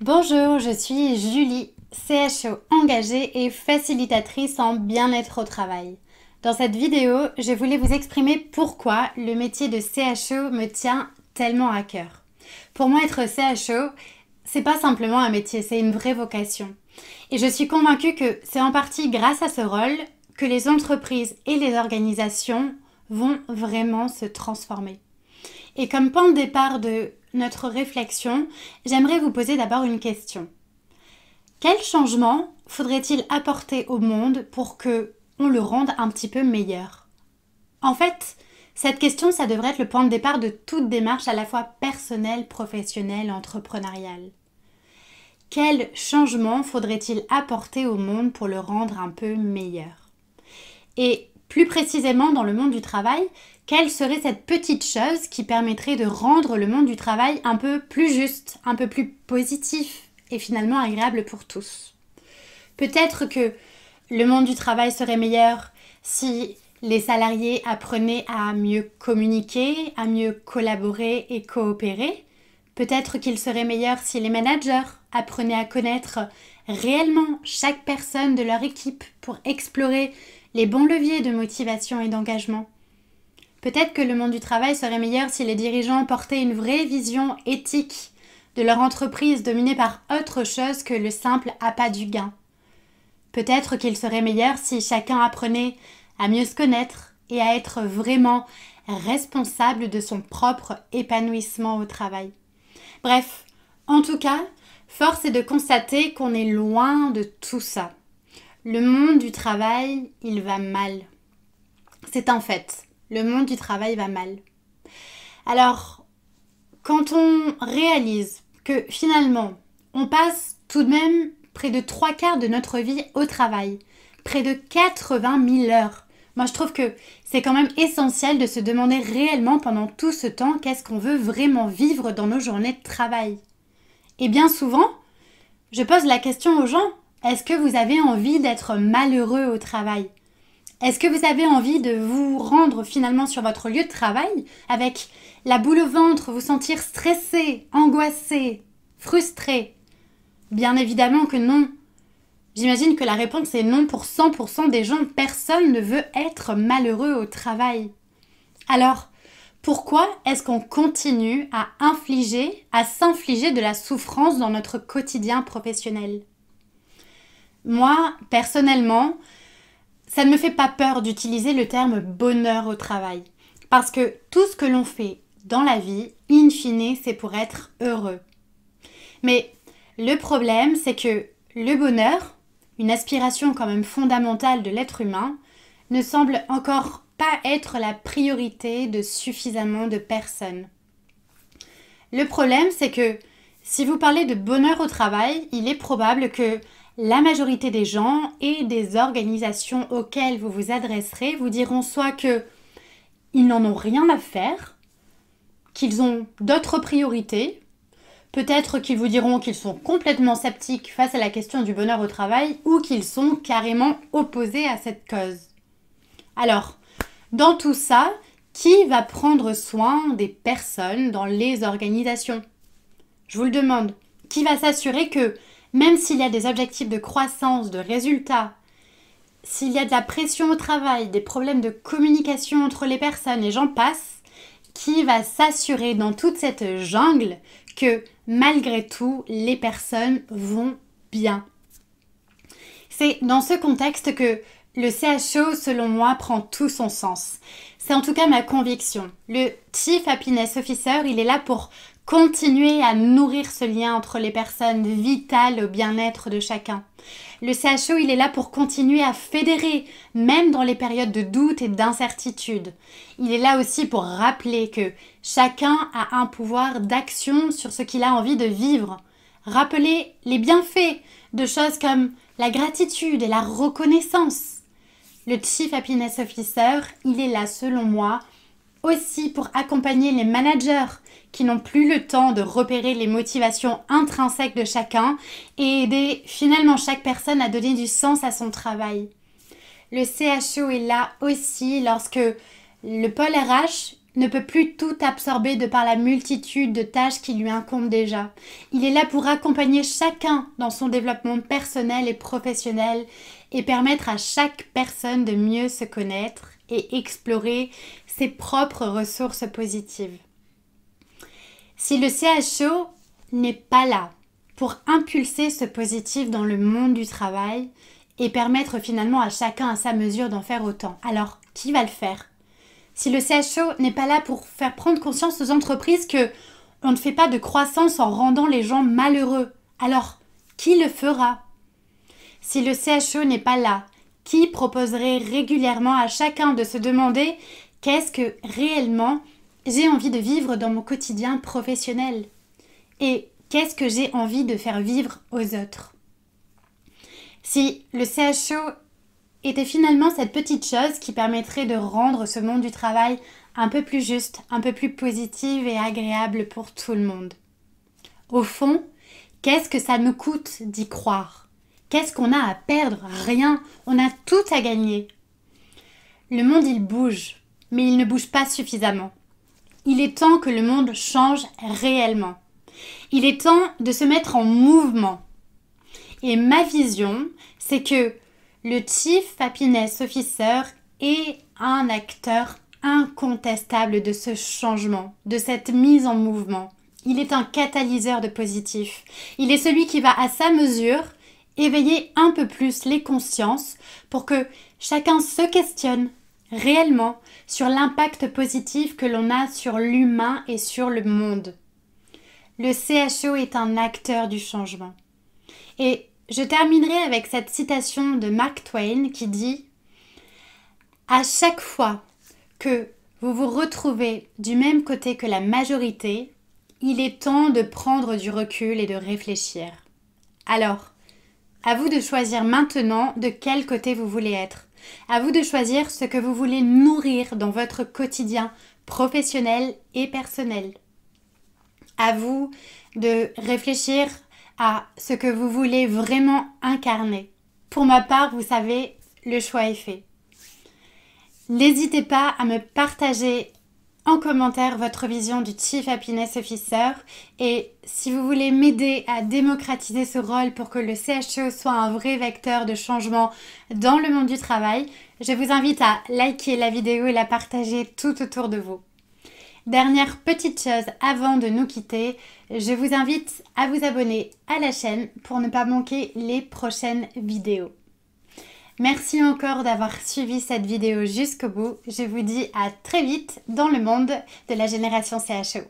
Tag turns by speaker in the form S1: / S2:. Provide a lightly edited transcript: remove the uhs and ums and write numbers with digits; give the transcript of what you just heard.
S1: Bonjour, je suis Julie, CHO engagée et facilitatrice en bien-être au travail. Dans cette vidéo, je voulais vous exprimer pourquoi le métier de CHO me tient tellement à cœur. Pour moi, être CHO, c'est pas simplement un métier, c'est une vraie vocation. Et je suis convaincue que c'est en partie grâce à ce rôle que les entreprises et les organisations vont vraiment se transformer. Et comme point de départ de notre réflexion, j'aimerais vous poser d'abord une question. Quel changement faudrait-il apporter au monde pour que on le rende un petit peu meilleur? En fait, cette question, ça devrait être le point de départ de toute démarche à la fois personnelle, professionnelle, entrepreneuriale. Quel changement faudrait-il apporter au monde pour le rendre un peu meilleur? Et plus précisément dans le monde du travail, quelle serait cette petite chose qui permettrait de rendre le monde du travail un peu plus juste, un peu plus positif et finalement agréable pour tous? Peut-être que le monde du travail serait meilleur si les salariés apprenaient à mieux communiquer, à mieux collaborer et coopérer. Peut-être qu'il serait meilleur si les managers apprenaient à connaître réellement chaque personne de leur équipe pour explorer les bons leviers de motivation et d'engagement. Peut-être que le monde du travail serait meilleur si les dirigeants portaient une vraie vision éthique de leur entreprise dominée par autre chose que le simple appât du gain. Peut-être qu'il serait meilleur si chacun apprenait à mieux se connaître et à être vraiment responsable de son propre épanouissement au travail. Bref, en tout cas, force est de constater qu'on est loin de tout ça. Le monde du travail, il va mal. C'est un fait. Le monde du travail va mal. Alors, quand on réalise que finalement, on passe tout de même près de 3/4 de notre vie au travail, près de 80 000 heures, moi je trouve que c'est quand même essentiel de se demander réellement pendant tout ce temps qu'est-ce qu'on veut vraiment vivre dans nos journées de travail. Et bien souvent, je pose la question aux gens, est-ce que vous avez envie d'être malheureux au travail ? Est-ce que vous avez envie de vous rendre finalement sur votre lieu de travail avec la boule au ventre, vous sentir stressé, angoissé, frustré? Bien évidemment que non. J'imagine que la réponse est non pour 100% des gens. Personne ne veut être malheureux au travail. Alors, pourquoi est-ce qu'on continue à s'infliger de la souffrance dans notre quotidien professionnel? Moi, personnellement, ça ne me fait pas peur d'utiliser le terme bonheur au travail. Parce que tout ce que l'on fait dans la vie, in fine, c'est pour être heureux. Mais le problème, c'est que le bonheur, une aspiration quand même fondamentale de l'être humain, ne semble encore pas être la priorité de suffisamment de personnes. Le problème, c'est que si vous parlez de bonheur au travail, il est probable que la majorité des gens et des organisations auxquelles vous vous adresserez vous diront soit qu'ils n'en ont rien à faire, qu'ils ont d'autres priorités, peut-être qu'ils vous diront qu'ils sont complètement sceptiques face à la question du bonheur au travail ou qu'ils sont carrément opposés à cette cause. Alors, dans tout ça, qui va prendre soin des personnes dans les organisations? Je vous le demande. Qui va s'assurer que même s'il y a des objectifs de croissance, de résultats, s'il y a de la pression au travail, des problèmes de communication entre les personnes et j'en passe, qui va s'assurer dans toute cette jungle que malgré tout, les personnes vont bien? C'est dans ce contexte que le CHO, selon moi, prend tout son sens. C'est en tout cas ma conviction. Le Chief Happiness Officer, il est là pour continuer à nourrir ce lien entre les personnes, vital au bien-être de chacun. Le CHO, il est là pour continuer à fédérer, même dans les périodes de doute et d'incertitude. Il est là aussi pour rappeler que chacun a un pouvoir d'action sur ce qu'il a envie de vivre. Rappeler les bienfaits de choses comme la gratitude et la reconnaissance. Le Chief Happiness Officer, il est là, selon moi, aussi pour accompagner les managers qui n'ont plus le temps de repérer les motivations intrinsèques de chacun et aider finalement chaque personne à donner du sens à son travail. Le CHO est là aussi lorsque le pôle RH ne peut plus tout absorber de par la multitude de tâches qui lui incombent déjà. Il est là pour accompagner chacun dans son développement personnel et professionnel et permettre à chaque personne de mieux se connaître et explorer ses propres ressources positives. Si le CHO n'est pas là pour impulser ce positif dans le monde du travail et permettre finalement à chacun à sa mesure d'en faire autant, alors qui va le faire ? Si le CHO n'est pas là pour faire prendre conscience aux entreprises que on ne fait pas de croissance en rendant les gens malheureux, alors qui le fera ? Si le CHO n'est pas là, qui proposerait régulièrement à chacun de se demander qu'est-ce que réellement j'ai envie de vivre dans mon quotidien professionnel ? Et qu'est-ce que j'ai envie de faire vivre aux autres ? Si le CHO était finalement cette petite chose qui permettrait de rendre ce monde du travail un peu plus juste, un peu plus positif et agréable pour tout le monde. Au fond, qu'est-ce que ça nous coûte d'y croire ? Qu'est-ce qu'on a à perdre ? Rien, on a tout à gagner. Le monde il bouge, mais il ne bouge pas suffisamment. Il est temps que le monde change réellement. Il est temps de se mettre en mouvement. Et ma vision, c'est que le Chief Happiness Officer est un acteur incontestable de ce changement, de cette mise en mouvement. Il est un catalyseur de positif. Il est celui qui va à sa mesure éveiller un peu plus les consciences pour que chacun se questionne réellement sur l'impact positif que l'on a sur l'humain et sur le monde. Le CHO est un acteur du changement. Et je terminerai avec cette citation de Mark Twain qui dit « À chaque fois que vous vous retrouvez du même côté que la majorité, il est temps de prendre du recul et de réfléchir. » Alors, à vous de choisir maintenant de quel côté vous voulez être. À vous de choisir ce que vous voulez nourrir dans votre quotidien professionnel et personnel. À vous de réfléchir à ce que vous voulez vraiment incarner. Pour ma part, vous savez, le choix est fait. N'hésitez pas à me partager en commentaire votre vision du Chief Happiness Officer et si vous voulez m'aider à démocratiser ce rôle pour que le CHO soit un vrai vecteur de changement dans le monde du travail, je vous invite à liker la vidéo et la partager tout autour de vous. Dernière petite chose avant de nous quitter, je vous invite à vous abonner à la chaîne pour ne pas manquer les prochaines vidéos. Merci encore d'avoir suivi cette vidéo jusqu'au bout. Je vous dis à très vite dans le monde de la génération CHO.